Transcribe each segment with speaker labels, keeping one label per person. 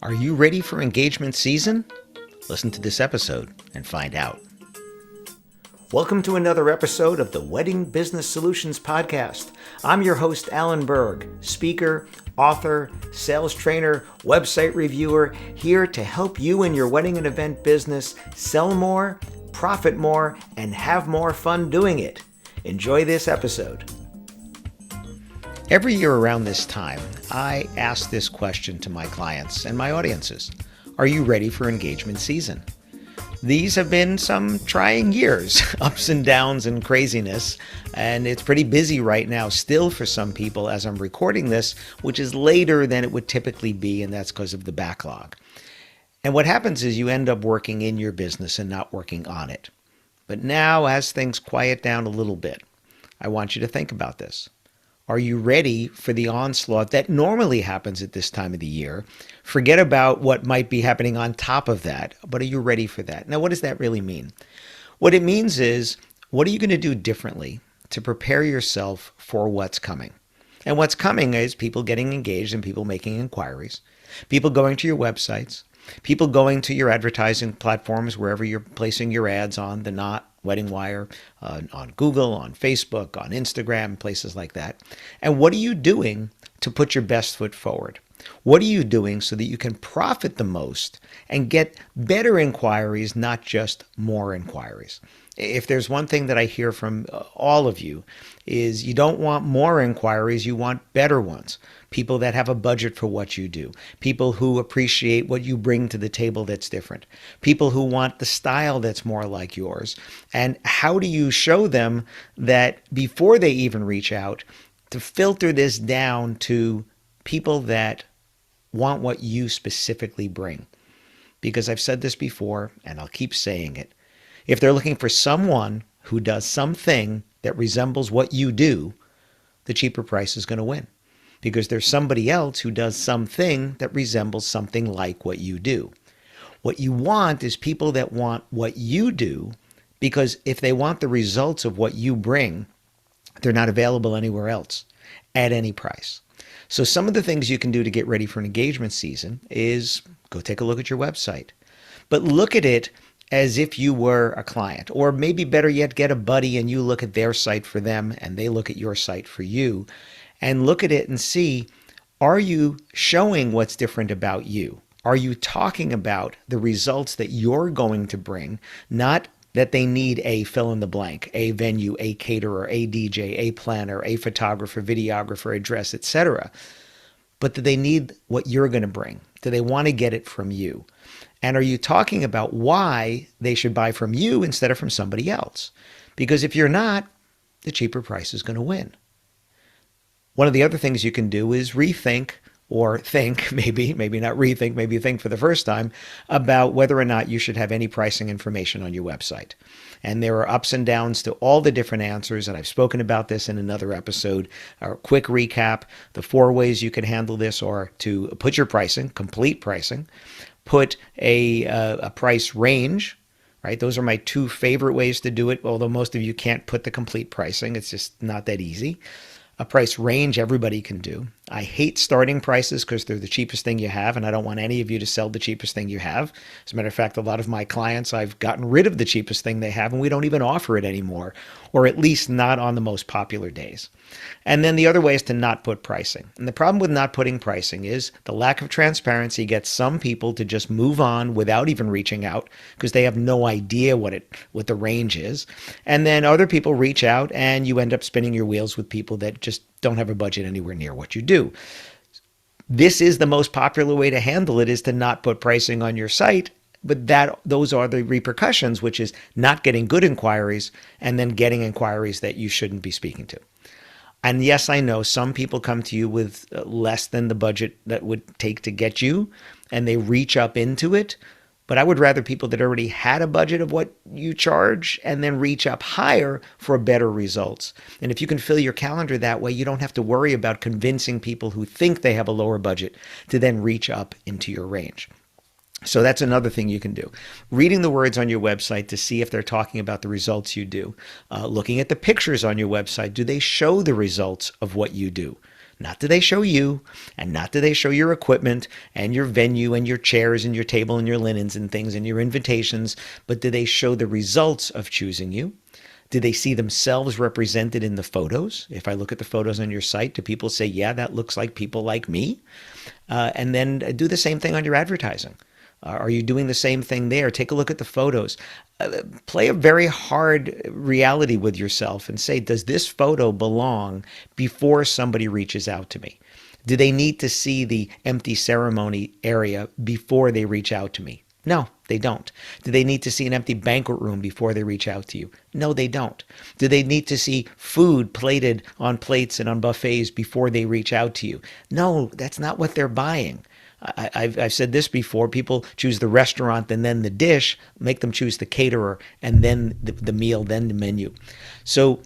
Speaker 1: Are you ready for engagement season? Listen to this episode and find out. Welcome to another episode of the Wedding Business Solutions Podcast. I'm your host, Alan Berg, speaker, author, sales trainer, website reviewer, here to help you in your wedding and event business sell more, profit more, and have more fun doing it. Enjoy this episode. Every year around this time, I ask this question to my clients and my audiences. Are you ready for engagement season? These have been some trying years, ups and downs and craziness, and it's pretty busy right now still for some people as I'm recording this, which is later than it would typically be, and that's because of the backlog. And what happens is you end up working in your business and not working on it. But now, as things quiet down a little bit, I want you to think about this. Are you ready for the onslaught that normally happens at this time of the year? Forget about what might be happening on top of that, but are you ready for that? Now, what does that really mean? What it means is, what are you going to do differently to prepare yourself for what's coming? And what's coming is people getting engaged and people making inquiries, people going to your websites, people going to your advertising platforms, wherever you're placing your ads on, The Knot, Wedding Wire, on Google, on Facebook, on Instagram, places like that. And what are you doing to put your best foot forward? What are you doing so that you can profit the most and get better inquiries, not just more inquiries? If there's one thing that I hear from all of you is you don't want more inquiries, you want better ones. People that have a budget for what you do. People who appreciate what you bring to the table that's different. People who want the style that's more like yours. And how do you show them that before they even reach out to filter this down to people that want what you specifically bring? Because I've said this before and I'll keep saying it. If they're looking for someone who does something that resembles what you do, the cheaper price is going to win. Because there's somebody else who does something that resembles something like what you do. What you want is people that want what you do, because if they want the results of what you bring, they're not available anywhere else at any price. So some of the things you can do to get ready for an engagement season is go take a look at your website. But look at it as if you were a client, or maybe better yet, get a buddy and you look at their site for them and they look at your site for you, and look at it and see, are you showing what's different about you? Are you talking about the results that you're going to bring, not that they need a fill in the blank, a venue, a caterer, a DJ, a planner, a photographer, videographer, a dress, etc., but that they need what you're going to bring? Do they want to get it from you? And are you talking about why they should buy from you instead of from somebody else? Because if you're not, the cheaper price is going to win. One of the other things you can do is rethink or think, maybe not rethink, maybe think for the first time about whether or not you should have any pricing information on your website. And there are ups and downs to all the different answers, and I've spoken about this in another episode. A quick recap, the 4 ways you can handle this are to put your pricing, complete pricing, put a price range, right? Those are my 2 favorite ways to do it, although most of you can't put the complete pricing. It's just not that easy. A price range everybody can do. I hate starting prices because they're the cheapest thing you have, and I don't want any of you to sell the cheapest thing you have. As a matter of fact, a lot of my clients, I've gotten rid of the cheapest thing they have, and we don't even offer it anymore, or at least not on the most popular days. And then the other way is to not put pricing. And the problem with not putting pricing is the lack of transparency gets some people to just move on without even reaching out because they have no idea what the range is. And then other people reach out and you end up spinning your wheels with people that just don't have a budget anywhere near what you do. This is the most popular way to handle it, is to not put pricing on your site. But those are the repercussions, which is not getting good inquiries and then getting inquiries that you shouldn't be speaking to. And yes, I know some people come to you with less than the budget that would take to get you, and they reach up into it. But I would rather people that already had a budget of what you charge and then reach up higher for better results. And if you can fill your calendar that way, you don't have to worry about convincing people who think they have a lower budget to then reach up into your range. So that's another thing you can do. Reading the words on your website to see if they're talking about the results you do. Looking at the pictures on your website. Do they show the results of what you do? Not do they show you, and not do they show your equipment and your venue and your chairs and your table and your linens and things and your invitations, but do they show the results of choosing you? Do they see themselves represented in the photos? If I look at the photos on your site, do people say, yeah, that looks like people like me? And then do the same thing on your advertising. Are you doing the same thing there? Take a look at the photos. Play a very hard reality with yourself and say, does this photo belong before somebody reaches out to me? Do they need to see the empty ceremony area before they reach out to me? No, they don't. Do they need to see an empty banquet room before they reach out to you? No, they don't. Do they need to see food plated on plates and on buffets before they reach out to you? No, that's not what they're buying. I've said this before. People choose the restaurant and then the dish. Make them choose the caterer and then the meal, then the menu. So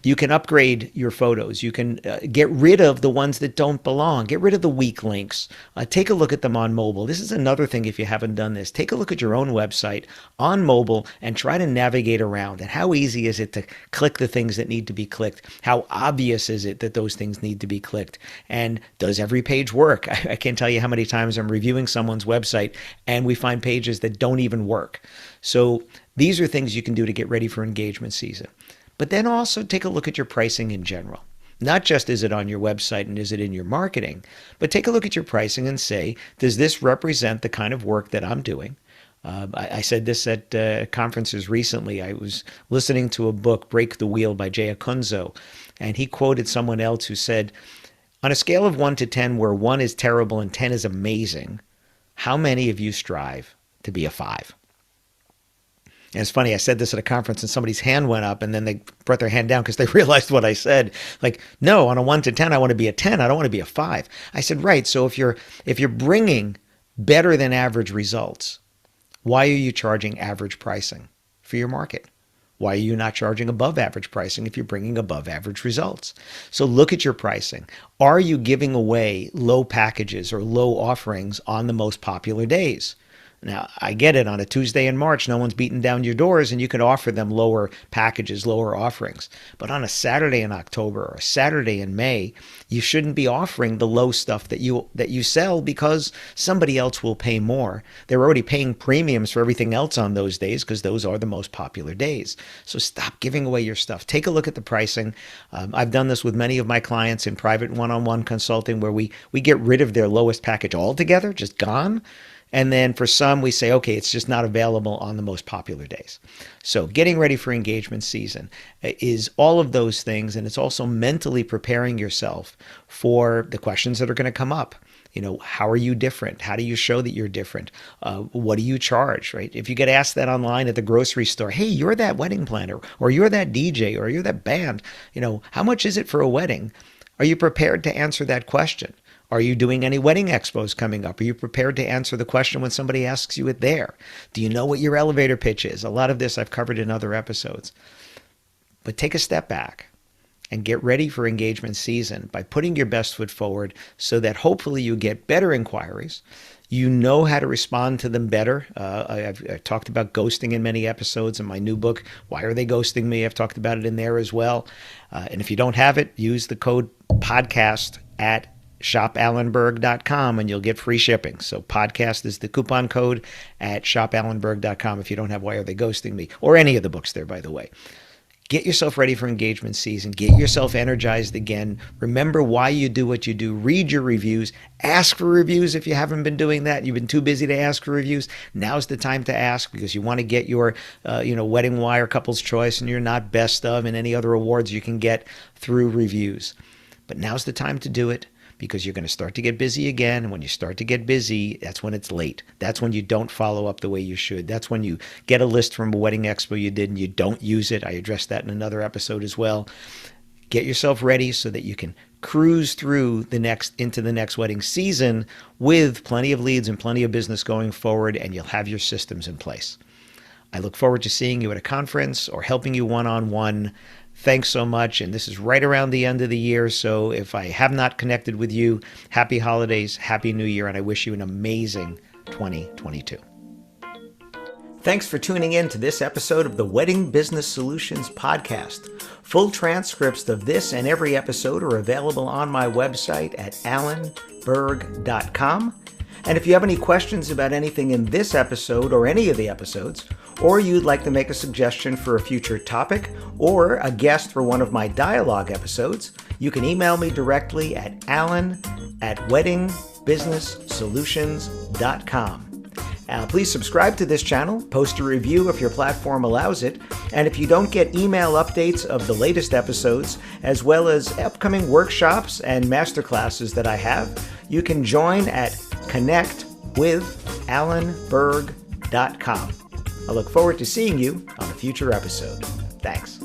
Speaker 1: you can upgrade your photos. You can get rid of the ones that don't belong. Get rid of the weak links. Take a look at them on mobile. This is another thing if you haven't done this. Take a look at your own website on mobile and try to navigate around. And how easy is it to click the things that need to be clicked? How obvious is it that those things need to be clicked? And does every page work? I can't tell you how many times I'm reviewing someone's website and we find pages that don't even work. So these are things you can do to get ready for engagement season. But then also take a look at your pricing in general. Not just is it on your website and is it in your marketing, but take a look at your pricing and say, does this represent the kind of work that I'm doing? I said this at conferences recently. I was listening to a book, Break the Wheel by Jay Acunzo, and he quoted someone else who said, on a scale of 1 to 10, where 1 is terrible and 10 is amazing, how many of you strive to be a 5? And it's funny, I said this at a conference and somebody's hand went up and then they brought their hand down because they realized what I said. Like, no, on a 1 to 10, I want to be a 10. I don't want to be a 5. I said, right. So if you're bringing better than average results, why are you charging average pricing for your market? Why are you not charging above average pricing if you're bringing above average results? So look at your pricing. Are you giving away low packages or low offerings on the most popular days? Now, I get it. On a Tuesday in March, no one's beating down your doors and you can offer them lower packages, lower offerings. But on a Saturday in October or a Saturday in May, you shouldn't be offering the low stuff that you sell because somebody else will pay more. They're already paying premiums for everything else on those days because those are the most popular days. So stop giving away your stuff. Take a look at the pricing. I've done this with many of my clients in private one-on-one consulting where we get rid of their lowest package altogether, just gone. And then for some, we say, okay, it's just not available on the most popular days. So getting ready for engagement season is all of those things. And it's also mentally preparing yourself for the questions that are going to come up. You know, how are you different? How do you show that you're different? What do you charge, right? If you get asked that online at the grocery store, hey, you're that wedding planner, or you're that DJ, or you're that band, you know, how much is it for a wedding? Are you prepared to answer that question? Are you doing any wedding expos coming up? Are you prepared to answer the question when somebody asks you it there? Do you know what your elevator pitch is? A lot of this I've covered in other episodes. But take a step back and get ready for engagement season by putting your best foot forward so that hopefully you get better inquiries. You know how to respond to them better. I've talked about ghosting in many episodes in my new book, Why Are They Ghosting Me? I've talked about it in there as well. And if you don't have it, use the code podcast at shopallenberg.com and you'll get free shipping. So podcast is the coupon code at shopallenberg.com if you don't have Why Are They Ghosting Me? Or any of the books there, by the way. Get yourself ready for engagement season. Get yourself energized again. Remember why you do what you do. Read your reviews. Ask for reviews if you haven't been doing that. You've been too busy to ask for reviews. Now's the time to ask because you want to get your Wedding Wire Couple's Choice and your Not Best Of and any other awards you can get through reviews. But now's the time to do it, because you're going to start to get busy again. And when you start to get busy, that's when it's late. That's when you don't follow up the way you should. That's when you get a list from a wedding expo you did and you don't use it. I addressed that in another episode as well. Get yourself ready so that you can cruise through into the next wedding season with plenty of leads and plenty of business going forward, and you'll have your systems in place. I look forward to seeing you at a conference or helping you one-on-one. Thanks so much. And this is right around the end of the year. So if I have not connected with you, happy holidays, happy new year, and I wish you an amazing 2022. Thanks for tuning in to this episode of the Wedding Business Solutions Podcast. Full transcripts of this and every episode are available on my website at alanberg.com. And if you have any questions about anything in this episode or any of the episodes, or you'd like to make a suggestion for a future topic or a guest for one of my dialogue episodes, you can email me directly at alan@weddingbusinesssolutions.com. Please subscribe to this channel, post a review if your platform allows it, and if you don't get email updates of the latest episodes, as well as upcoming workshops and masterclasses that I have, you can join at connectwithalanberg.com. I look forward to seeing you on a future episode. Thanks.